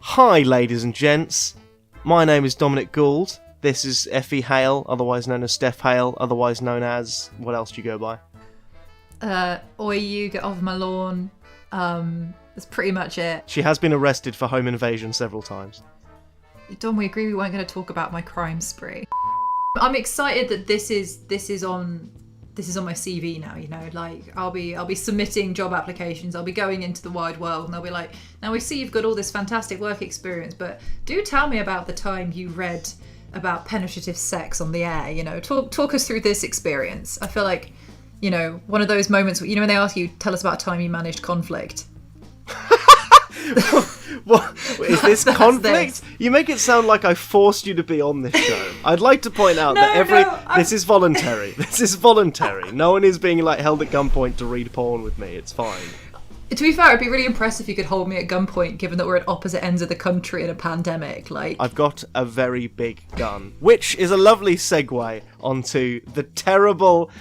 Hi, ladies and gents. My name is Dominic Gould. This is Effy Hayle, otherwise known as Steph Hayle, otherwise known as... What else do you go by? Oi, you get off my lawn. That's pretty much it. She has been arrested for home invasion several times. Dom, we agree we weren't going to talk about my crime spree. I'm excited that this is on my CV now. You know, like I'll be submitting job applications. I'll be going into the wide world, and they'll be like, "Now we see you've got all this fantastic work experience, but do tell me about the time you read about penetrative sex on the air. You know, talk us through this experience." I feel like, you know, one of those moments, you know, when they ask you, "Tell us about a time you managed conflict." What is this conflict? You make it sound like I forced you to be on this show. I'd like to point out this is voluntary. This is voluntary. No one is being like held at gunpoint to read porn with me. It's fine. To be fair, it'd be really impressive if you could hold me at gunpoint, given that we're at opposite ends of the country in a pandemic. Like, I've got a very big gun, which is a lovely segue onto the terrible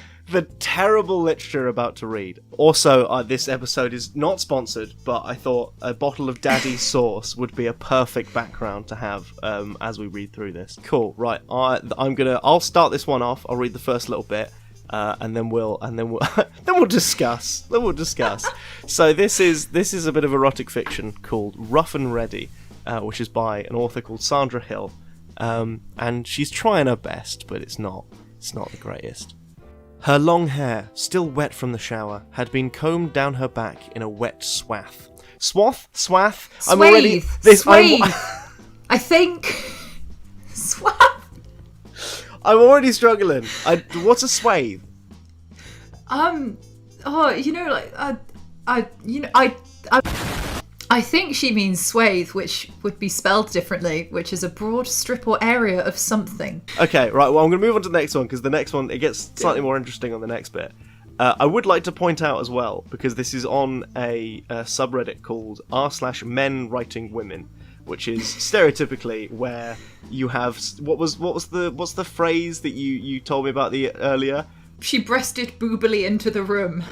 literature about to read. Also, this episode is not sponsored, but I thought a bottle of Daddy's sauce would be a perfect background to have as we read through this. Cool, right? I'll start this one off. I'll read the first little bit, and then we'll discuss. So this is a bit of erotic fiction called Rough and Ready, which is by an author called Sandra Hayle, and she's trying her best, but it's not the greatest. Her long hair, still wet from the shower, had been combed down her back in a wet swath. Swath? I think. Swath? I'm already struggling. What's a swathe? I think she means swathe, which would be spelled differently, which is a broad strip or area of something. Okay, right, well, I'm going to move on to the next one, because the next one, it gets slightly more interesting on the next bit. I would like to point out as well, because this is on a subreddit called r/men writing women, which is stereotypically where you have... What's the phrase that you told me about earlier? She breasted boobily into the room.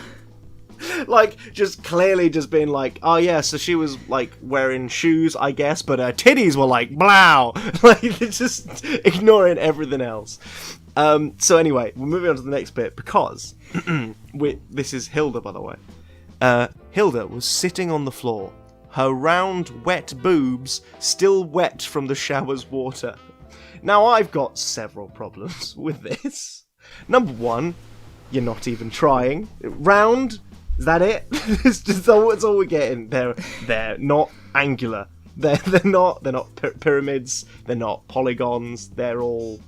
Like, just clearly just being like, oh yeah, so she was like wearing shoes, I guess, but her titties were like, blow! Like, they're just ignoring everything else. So anyway, we're moving on to the next bit, because this is Hilda, by the way. Hilda was sitting on the floor, her round, wet boobs still wet from the shower's water. Now, I've got several problems with this. Number one, you're not even trying. Round... Is that it? That's all we're getting. They're not angular. They're not pyramids. They're not polygons. They're all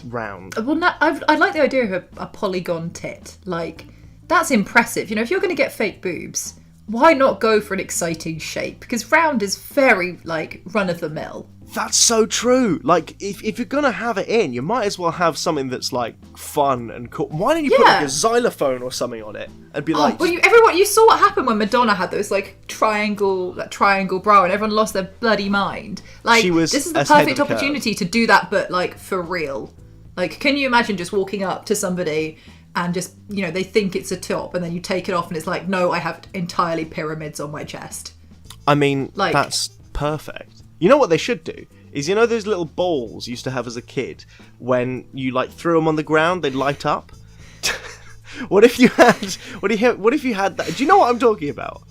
round. Well, no, I like the idea of a polygon tit. Like, that's impressive. You know, if you're going to get fake boobs, why not go for an exciting shape? Because round is very, like, run of the mill. That's so true. Like, if you're gonna have it in, you might as well have something that's like fun and cool. Why don't you put like a xylophone or something on it and be like? Well, you saw what happened when Madonna had those like triangle bra, and everyone lost their bloody mind. Like, this is the perfect opportunity to do that, but like for real. Like, can you imagine just walking up to somebody and just, you know, they think it's a top, and then you take it off, and it's like, no, I have entirely pyramids on my chest. I mean, like, that's perfect. You know what they should do? Is, you know those little balls you used to have as a kid? When you, like, threw them on the ground, they'd light up? What if you had that? Do you know what I'm talking about?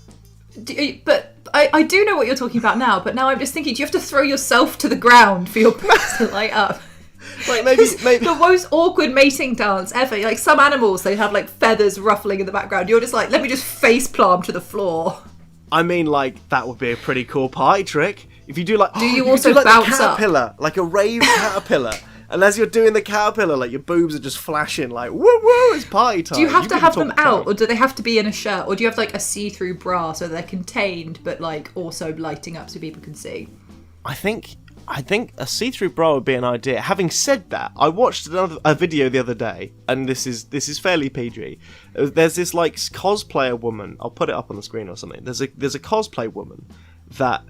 But I do know what you're talking about now, but now I'm just thinking, do you have to throw yourself to the ground for your breasts to light up? Like, maybe the most awkward mating dance ever. Like, some animals, they have, like, feathers ruffling in the background. You're just like, let me just face palm to the floor. I mean, like, that would be a pretty cool party trick. If you do like, do you also like bounce a caterpillar, like a rave caterpillar, and as you're doing the caterpillar, like your boobs are just flashing, like woo woo, it's party time. Do you have to have them out, or do they have to be in a shirt, or do you have like a see-through bra so they're contained but like also lighting up so people can see? I think a see-through bra would be an idea. Having said that, I watched a video the other day, and this is fairly PG. There's this like cosplayer woman. I'll put it up on the screen or something. There's a cosplay woman that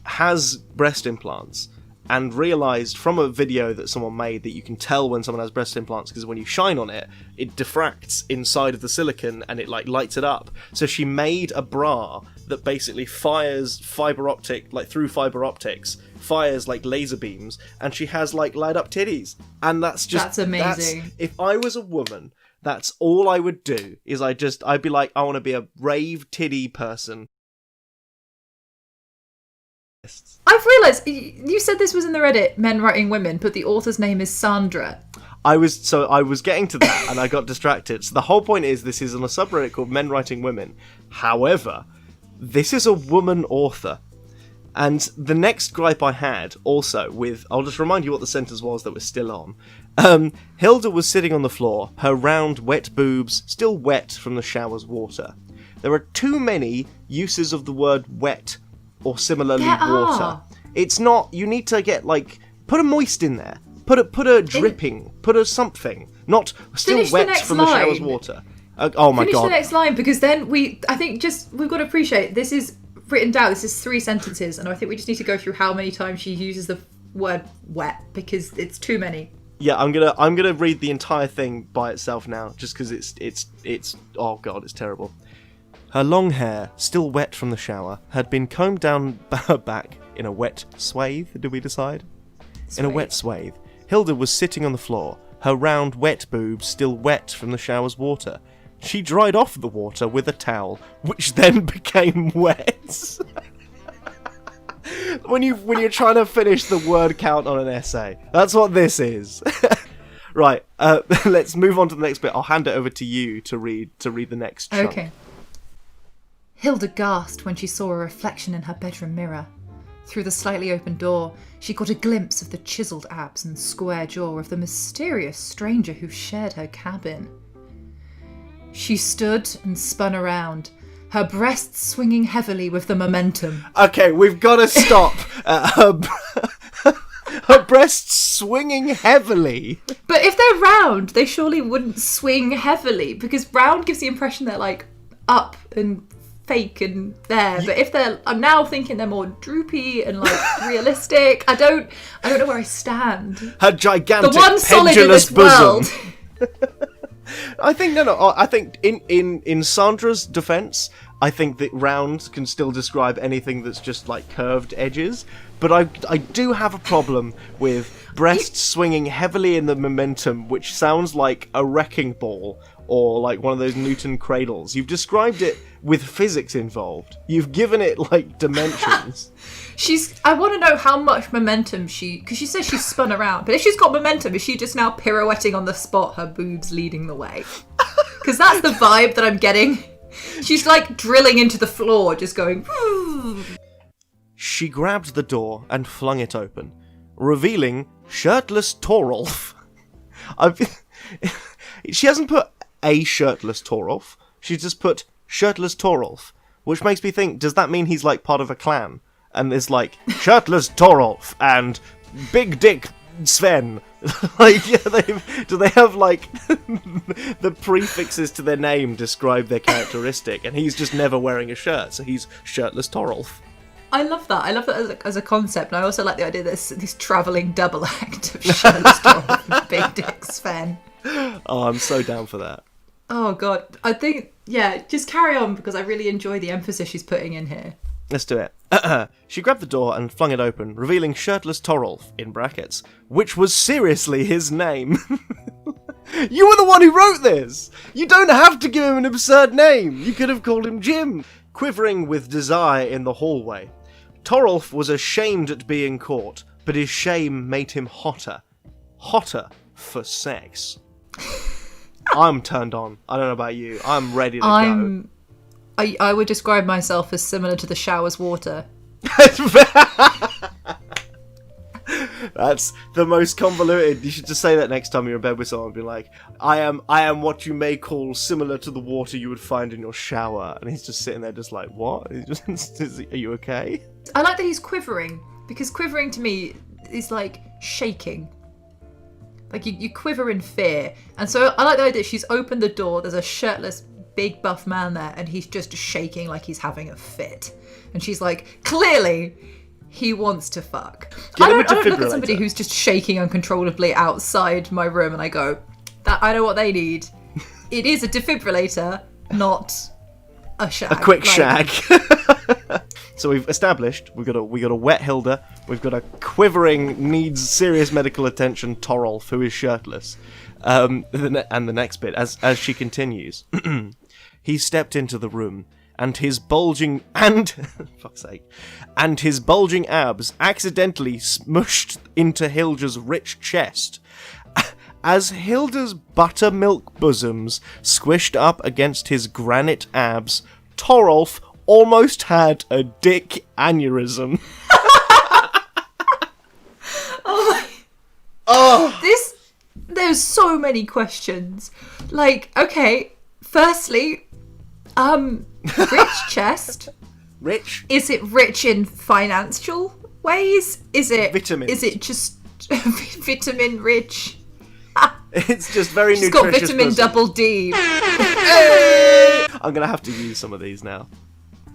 has breast implants, and realised from a video that someone made that you can tell when someone has breast implants because when you shine on it, it diffracts inside of the silicone and it like lights it up. So she made a bra that basically fires through fibre optics, fires like laser beams, and she has like light up titties. And that's amazing. If I was a woman, that's all I would do. I'd be like, I want to be a rave titty person. I've realised you said this was in the Reddit, men writing women, but the author's name is Sandra. I was getting to that and I got distracted. So the whole point is this is on a subreddit called Men Writing Women. However, this is a woman author. And the next gripe I had also with, I'll just remind you what the sentence was that was still on. Hilda was sitting on the floor, her round wet boobs still wet from the shower's water. There are too many uses of the word wet or similarly water. It's not, you need to get put a moist in there. Put a dripping, put a something. Not still wet from the shower's water. Oh my god. Finish the next line, because then we've got to appreciate, this is written down, this is 3 sentences, and I think we just need to go through how many times she uses the word wet, because it's too many. Yeah, I'm gonna read the entire thing by itself now, just because it's oh god, it's terrible. Her long hair, still wet from the shower, had been combed down her back in a wet swathe, did we decide? In a wet swathe. Hilda was sitting on the floor, her round wet boobs still wet from the shower's water. She dried off the water with a towel, which then became wet. when you're trying to finish the word count on an essay. That's what this is. Right, let's move on to the next bit. I'll hand it over to you to read the next chunk. Okay. Hilda gasped when she saw a reflection in her bedroom mirror. Through the slightly open door, she caught a glimpse of the chiselled abs and square jaw of the mysterious stranger who shared her cabin. She stood and spun around, her breasts swinging heavily with the momentum. Okay, we've got to stop. Her breasts swinging heavily. But if they're round, they surely wouldn't swing heavily, because round gives the impression they're like up and fake and there. But if I'm now thinking they're more droopy and like realistic. I don't know where I stand. Her gigantic, the one solid in this bosom. world. I think I think in Sandra's defense, I think that round can still describe anything that's just like curved edges. But I do have a problem with breasts swinging heavily in the momentum, which sounds like a wrecking ball or like one of those Newton cradles. You've described it with physics involved. You've given it like dimensions. I want to know how much momentum because she says she's spun around, but if she's got momentum, is she just now pirouetting on the spot, her boobs leading the way? Because that's the vibe that I'm getting. She's like drilling into the floor, just going... She grabbed the door and flung it open, revealing shirtless Torolf. She hasn't put a shirtless Torolf, she's just put shirtless Torolf, which makes me think, does that mean he's like part of a clan? And there's like shirtless Torolf and big dick Sven. Like, yeah, do they have like the prefixes to their name describe their characteristic, and he's just never wearing a shirt, so he's shirtless Torolf. I love that as a concept, and I also like the idea that this travelling double act of shirtless Torolf and big dick Sven. Oh, I'm so down for that. Oh god, I think, yeah, just carry on, because I really enjoy the emphasis she's putting in here. Let's do it. She grabbed the door and flung it open, revealing shirtless Torolf, in brackets, which was seriously his name. You were the one who wrote this! You don't have to give him an absurd name! You could have called him Jim! Quivering with desire in the hallway. Torolf was ashamed at being caught, but his shame made him hotter. Hotter for sex. I'm turned on. I don't know about you. I'm ready to go. I would describe myself as similar to the shower's water. That's the most convoluted. You should just say that next time you're in bed with someone. Be like, I am what you may call similar to the water you would find in your shower. And he's just sitting there just like, what? Are you okay? I like that he's quivering, because quivering to me is like shaking. Like you quiver in fear. And so I like the idea she's opened the door, there's a shirtless big buff man there, and he's just shaking like he's having a fit. And she's like, clearly He wants to fuck. Get I him a don't look at defibrillator. somebody who's just shaking uncontrollably outside my room and I go, "That I know what they need. It is a defibrillator, not a shag." A quick shag. So we've established we've got a wet Hilda, we've got a quivering, needs serious medical attention Torolf, who is shirtless. And the next bit, as she continues, he stepped into the room, and his bulging fuck's sake, and his bulging abs accidentally smushed into Hilda's rich chest. As Hilda's buttermilk bosoms squished up against his granite abs, Torolf almost had a dick aneurysm. There's so many questions. Like, okay, firstly, rich chest. Rich? Is it rich in financial ways? Is it vitamins? Is it just vitamin rich? It's just very She's nutritious. got vitamin bosom. double D. I'm gonna have to use some of these now.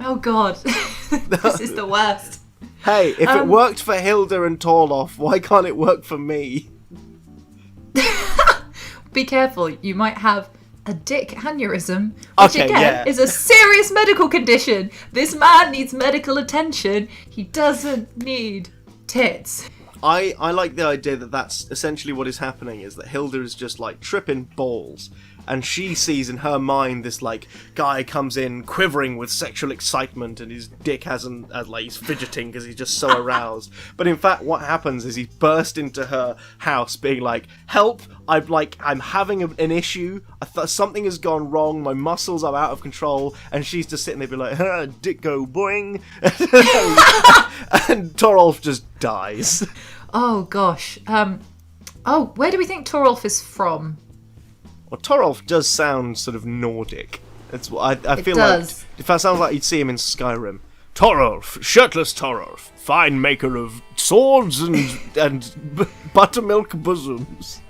Oh god, this is the worst. Hey, if it worked for Hilda and Torloff, why can't it work for me? Be careful, you might have a dick aneurysm, which Okay, again yeah. is a serious medical condition. This man needs medical attention. He doesn't need tits. I like the idea that that's essentially what is happening, is that Hilda is just like tripping balls, and she sees in her mind this like guy comes in quivering with sexual excitement, and his dick hasn't, like he's fidgeting because he's just so aroused. But in fact, what happens is he burst into her house, being like, "Help! I'm having an issue. Something has gone wrong. My muscles are out of control." And she's just sitting there, be like, "Dick go boing," and Torolf just dies. Oh gosh. Where do we think Torolf is from? Well, Torolf does sound sort of Nordic. It's what I feel does. like. If that sounds like you'd see him in Skyrim. Torolf, shirtless Torolf, fine maker of swords and buttermilk bosoms.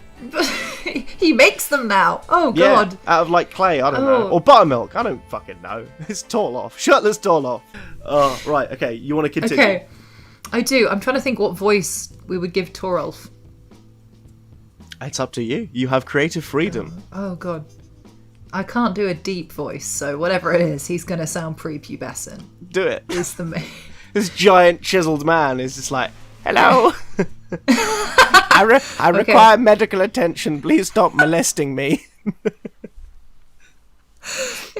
He makes them now. Oh Yeah, god. out of like clay, I don't know, or buttermilk. I don't fucking know. It's Torloff, shirtless Torloff. Oh, right. Okay, you want to continue? Okay. I do. I'm trying to think what voice we would give Torolf. It's up to you. You have creative freedom. Oh god. I can't do a deep voice, so whatever it is, he's going to sound prepubescent. Do it. Is the main. This giant chiseled man is just like, "Hello. I require medical attention. Please stop molesting me."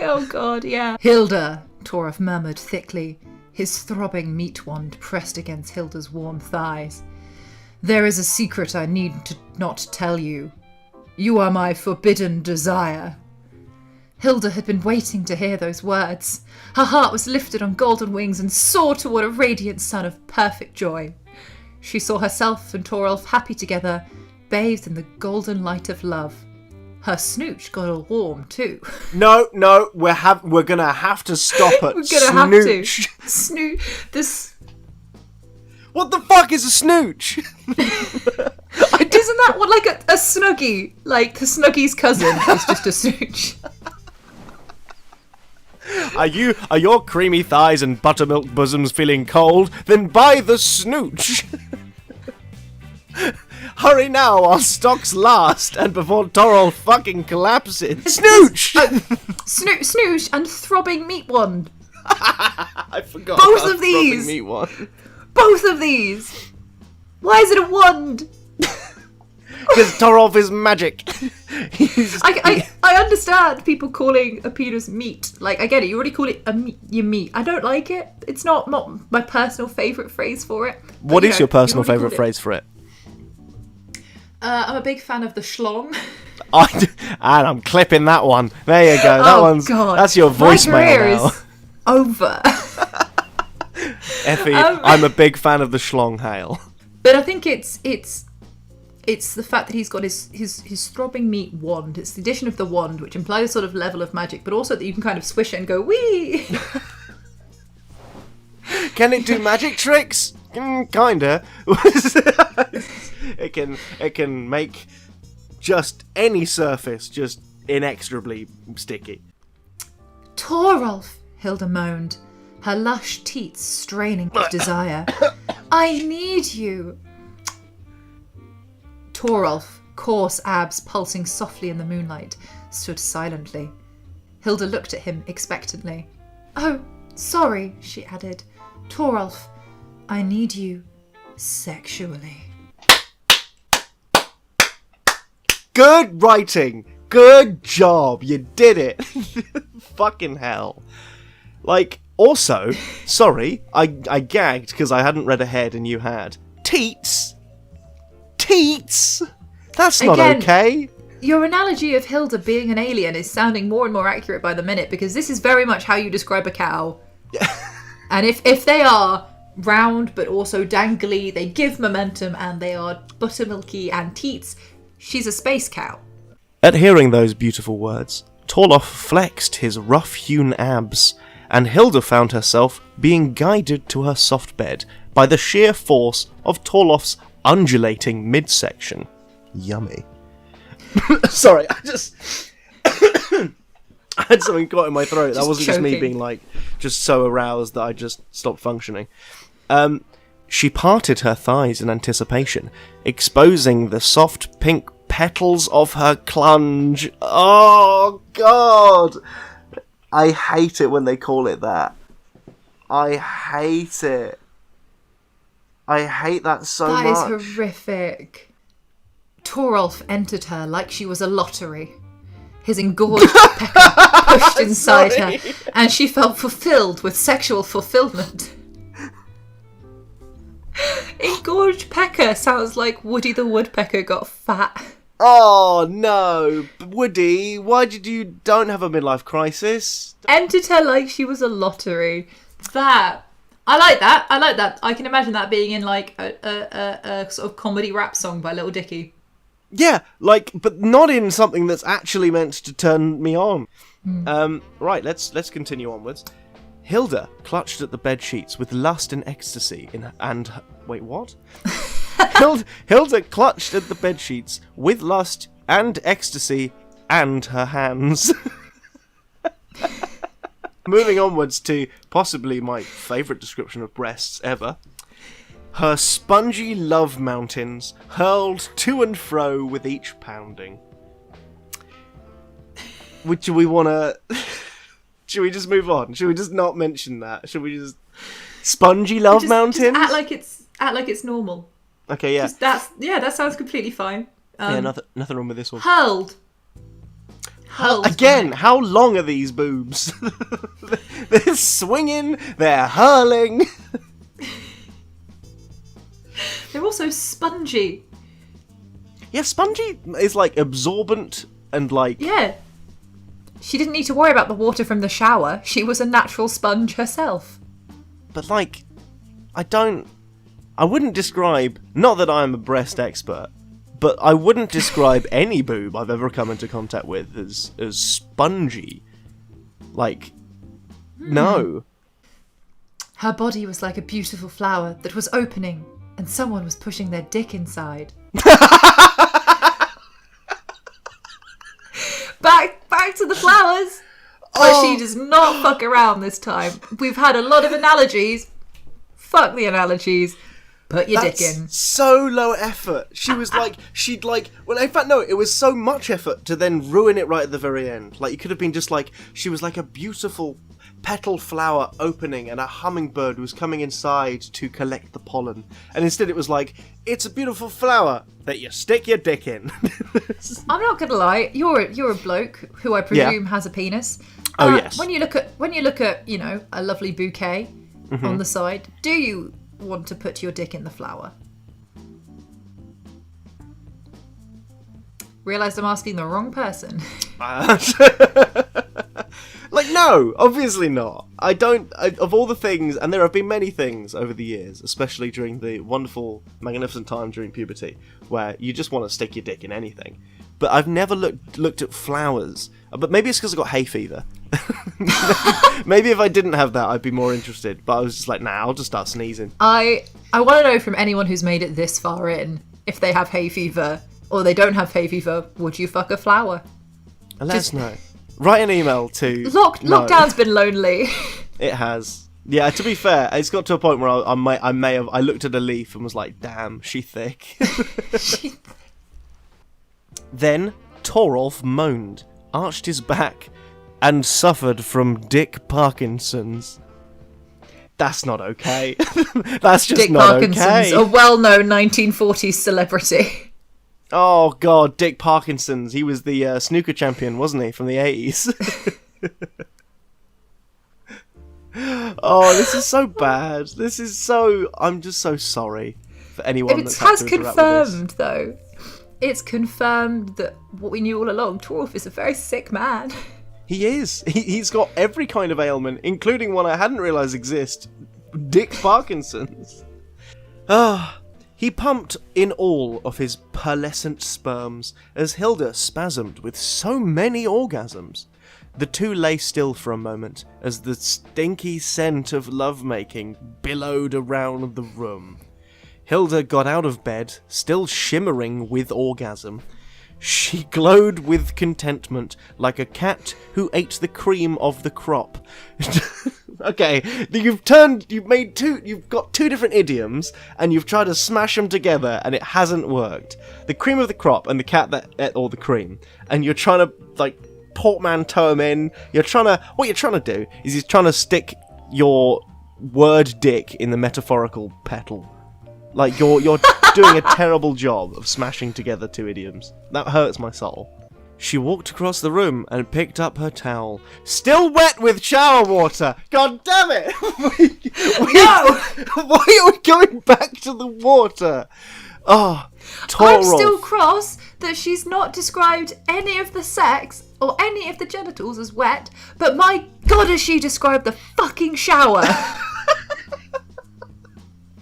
Oh god, yeah. Hilda, Torolf murmured thickly, his throbbing meat wand pressed against Hilda's warm thighs. "There is a secret I need to not tell you. You are my forbidden desire." Hilda had been waiting to hear those words. Her heart was lifted on golden wings and soared toward a radiant sun of perfect joy. She saw herself and Torolf happy together, bathed in the golden light of love. Her snooch got all warm too. No, we're gonna have to stop it. We're gonna have to. This. What the fuck is a snooch? Isn't that what, like a snuggie? Like the snuggie's cousin is just a snooch. Are your creamy thighs and buttermilk bosoms feeling cold? Then buy the snooch. Hurry now while stocks last and before Torolf fucking collapses. Snooch! Snooch and throbbing meat wand. I forgot. Both about of these. Meat one. Both of these. Why is it a wand? Because Torolf is magic. I understand people calling a penis meat. Like, I get it. You already call it your meat. I don't like it. It's not my personal favourite phrase for it. What is your personal favourite phrase for it? I'm a big fan of the schlong. And I'm clipping that one. There you go. God. That's your voicemail My career now. is over. Effy, I'm a big fan of the schlong, Hayle. But I think it's the fact that he's got his throbbing meat wand. It's the addition of the wand, which implies a sort of level of magic, but also that you can kind of swish it and go, wee! Can it do magic tricks? Kinda. It can make just any surface just inexorably sticky. Torolf, Hilda moaned. her lush teats straining with desire. I need you. Torolf, coarse abs pulsing softly in the moonlight, stood silently. Hilda looked at him expectantly. Oh, sorry, she added. Torolf, I need you sexually. Good writing. Good job. You did it. Fucking hell. Like, also, sorry, I gagged because I hadn't read ahead and you had. Teats? Teats? That's not Again, okay. Your analogy of Hilda being an alien is sounding more and more accurate by the minute, because this is very much how you describe a cow. And if they are round but also dangly, they give momentum, and they are buttermilky and teats, she's a space cow. At hearing those beautiful words, Torolf flexed his rough-hewn abs, and Hilda found herself being guided to her soft bed by the sheer force of Torolf's undulating midsection. Yummy. Sorry, I had something caught in my throat. That wasn't choking. Just me being like, just so aroused that I just stopped functioning. She parted her thighs in anticipation, exposing the soft pink petals of her clunge. Oh, God! I hate it when they call it that. I hate it. I hate that so much. That is horrific. Torolf entered her like she was a lottery. His engorged pecker pushed inside her, and she felt fulfilled with sexual fulfillment. Engorged pecker sounds like Woody the Woodpecker got fat. Oh no, Woody, why did you don't have a midlife crisis? Entered her like she was a lottery. I like that. I can imagine that being in like a sort of comedy rap song by Little Dicky. Yeah, like, but not in something that's actually meant to turn me on. Right, let's continue onwards. Hilda clutched at the bed sheets with lust and ecstasy wait, what? Hilda clutched at the bed sheets with lust and ecstasy and her hands. Moving onwards to possibly my favourite description of breasts ever. Her spongy love mountains hurled to and fro with each pounding. Should we just move on? Should we just not mention that? Should we just... Spongy love mountains? Just act like it's normal. Okay, yeah. That sounds completely fine. Yeah, nothing wrong with this one. Hurled. Again, how long are these boobs? They're swinging, they're hurling. They're also spongy. Yeah, spongy is like absorbent and like... Yeah. She didn't need to worry about the water from the shower. She was a natural sponge herself. But like, I wouldn't describe, not that I'm a breast expert, but I wouldn't describe any boob I've ever come into contact with as spongy. Like, no. Her body was like a beautiful flower that was opening, and someone was pushing their dick inside. Back to the flowers. But she does not fuck around this time. We've had a lot of analogies. Fuck the analogies. Put your dick in. So low effort. She was like, well, in fact, no, it was so much effort to then ruin it right at the very end. Like, you could have been just like, she was like a beautiful petal flower opening and a hummingbird was coming inside to collect the pollen. And instead it was like, it's a beautiful flower that you stick your dick in. I'm not gonna lie, you're a bloke who I presume has a penis. Oh yes. When you look at, you know, a lovely bouquet on the side, do you want to put your dick in the flower? Realised I'm asking the wrong person. Like, no, obviously not. Of all the things, and there have been many things over the years, especially during the wonderful, magnificent time during puberty, where you just want to stick your dick in anything. But I've never looked at flowers. But maybe it's because I got hay fever. Maybe if I didn't have that, I'd be more interested. But I was just like, nah, I'll just start sneezing. I want to know from anyone who's made it this far in, if they have hay fever, or they don't have hay fever, would you fuck a flower? Let us know. Write an email to... Lockdown's been lonely. It has. Yeah, to be fair, it's got to a point where I looked at a leaf and was like, damn, she thick. Then Torolf moaned, arched his back, and suffered from Dick Parkinson's. That's not okay. That's just Dick not Parkinson's, okay. a well-known 1940s celebrity. Oh, God, Dick Parkinson's. He was the snooker champion, wasn't he, from the 80s? Oh, this is so bad. I'm just so sorry for anyone that's had to interact with this. Confirmed, though. It's confirmed that what we knew all along, Torolf is a very sick man. He is. He's got every kind of ailment, including one I hadn't realised exists. Dick Parkinson's. He pumped in all of his pearlescent sperms as Hilda spasmed with so many orgasms. The two lay still for a moment as the stinky scent of lovemaking billowed around the room. Hilda got out of bed, still shimmering with orgasm. She glowed with contentment, like a cat who ate the cream of the crop. Okay, you've got two different idioms, and you've tried to smash them together, and it hasn't worked. The cream of the crop and the cat that ate all the cream, and you're trying to, like, portmanteau them in. What you're trying to do is you're trying to stick your word dick in the metaphorical petal. Like, you're doing a terrible job of smashing together two idioms. That hurts my soul. She walked across the room and picked up her towel. Still wet with shower water! God damn it! No! Why are we going back to the water? Oh, Torolf. I'm still cross that she's not described any of the sex or any of the genitals as wet, but my God, has she described the fucking shower?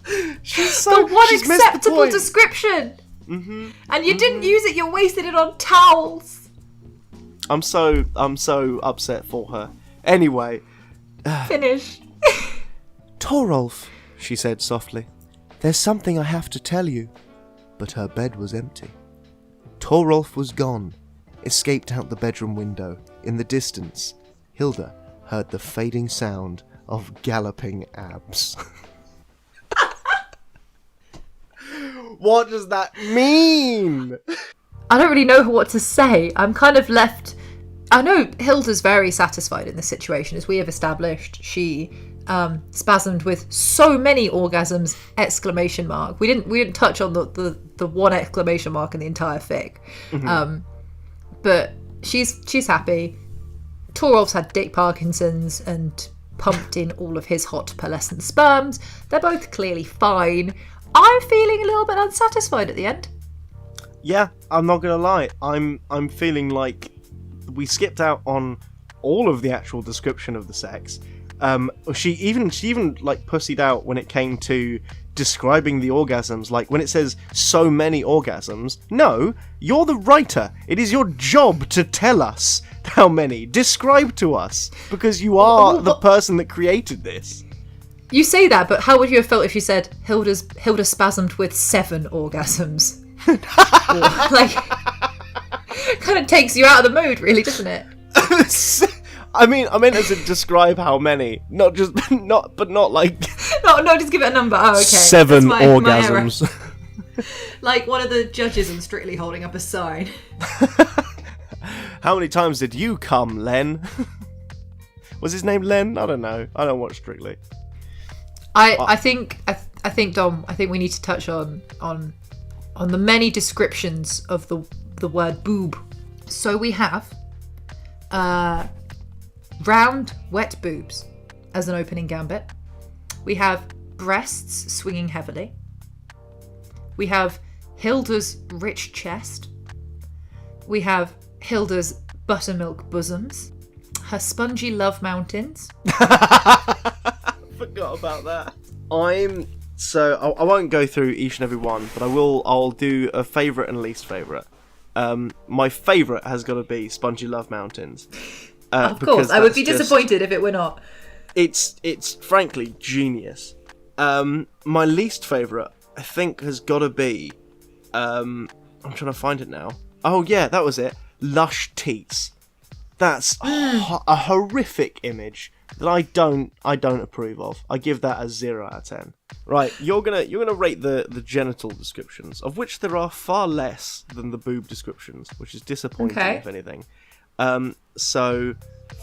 The one acceptable description. Mm-hmm. And you didn't use it. You wasted it on towels. I'm so upset for her. Anyway, finish. Torolf, she said softly. There's something I have to tell you. But her bed was empty. Torolf was gone, escaped out the bedroom window. In the distance, Hilda heard the fading sound of galloping abs. What does that mean? I don't really know what to say. I'm kind of left... I know Hilda's very satisfied in this situation, as we have established. She spasmed with so many orgasms! ! We didn't touch on the one exclamation mark in the entire fic. Mm-hmm. But she's happy. Torolf's had Dick Parkinson's and pumped in all of his hot pearlescent sperms. They're both clearly fine. I'm feeling a little bit unsatisfied at the end. Yeah, I'm not gonna lie. I'm feeling like we skipped out on all of the actual description of the sex. She even like pussied out when it came to describing the orgasms. Like when it says so many orgasms. No, you're the writer. It is your job to tell us how many. Describe to us, because you are the person that created this. You say that, but how would you have felt if you said Hilda spasmed with 7 orgasms? Kind of takes you out of the mood, really, doesn't it? I mean, I meant as to describe how many, not like. No, just give it a number. Oh, okay. 7 orgasms. Like one of the judges in Strictly holding up a sign. How many times did you come, Len? Was his name Len? I don't know. I don't watch Strictly. I think Dom. I think we need to touch on the many descriptions of the word boob. So we have round, wet boobs as an opening gambit. We have breasts swinging heavily. We have Hilda's rich chest. We have Hilda's buttermilk bosoms. Her spongy love mountains. Forgot about that. I won't go through each and every one, but I'll do a favourite and least favourite. My favourite has got to be Spongy Love Mountains. Of course, I would be disappointed if it were not. It's frankly genius. My least favourite, I think, has got to be... I'm trying to find it now. Oh yeah, that was it. Lush teats. That's a horrific image that I don't approve of. I give that a 0 out of 10. Right, you're gonna rate the genital descriptions, of which there are far less than the boob descriptions, which is disappointing, if anything. So,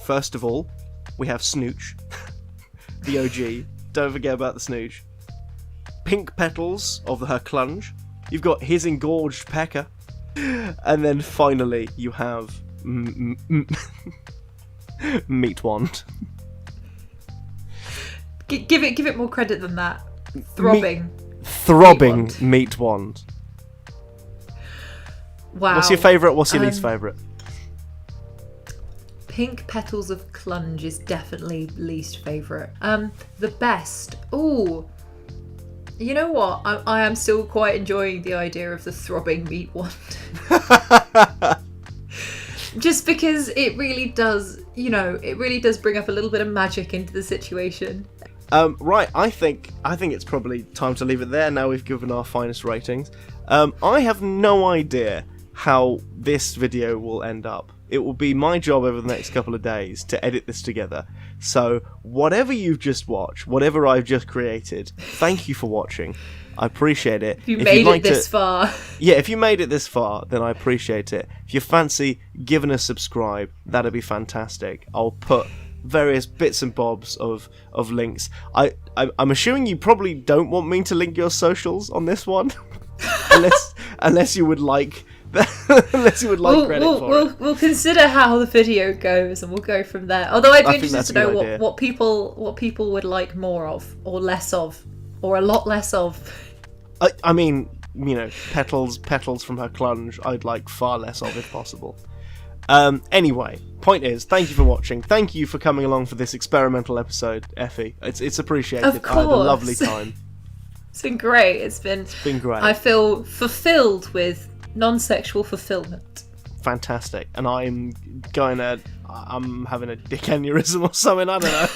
first of all, we have Snooch, the OG. Don't forget about the Snooch. Pink petals of her clunge. You've got his engorged pecker. And then finally, you have meat wand. Give it more credit than that. Throbbing meat wand. Wow. What's your favourite? What's your least favourite? Pink petals of clunge is definitely least favourite. The best. Ooh. You know what? I am still quite enjoying the idea of the throbbing meat wand. Just because it really does, bring up a little bit of magic into the situation. Right, I think it's probably time to leave it there. Now we've given our finest ratings. I have no idea how this video will end up. It will be my job over the next couple of days to edit this together. So whatever you've just watched, whatever I've just created, thank you for watching. I appreciate it. If you made it this far. Yeah, if you made it this far, then I appreciate it. If you fancy giving a subscribe, that'd be fantastic. I'll put various bits and bobs of links. I'm assuming you probably don't want me to link your socials on this one, unless you would like credit for it. We'll consider how the video goes, and we'll go from there. Although I'd be interested to know what people would like more of, or less of, or a lot less of. I mean, petals from her clunge, I'd like far less of if possible. Anyway, point is, thank you for watching. Thank you for coming along for this experimental episode, Effy. It's appreciated. Of course. I had a lovely time. It's been great. It's been great. I feel fulfilled with non-sexual fulfillment. Fantastic. And I'm having a dick aneurysm or something, I don't know.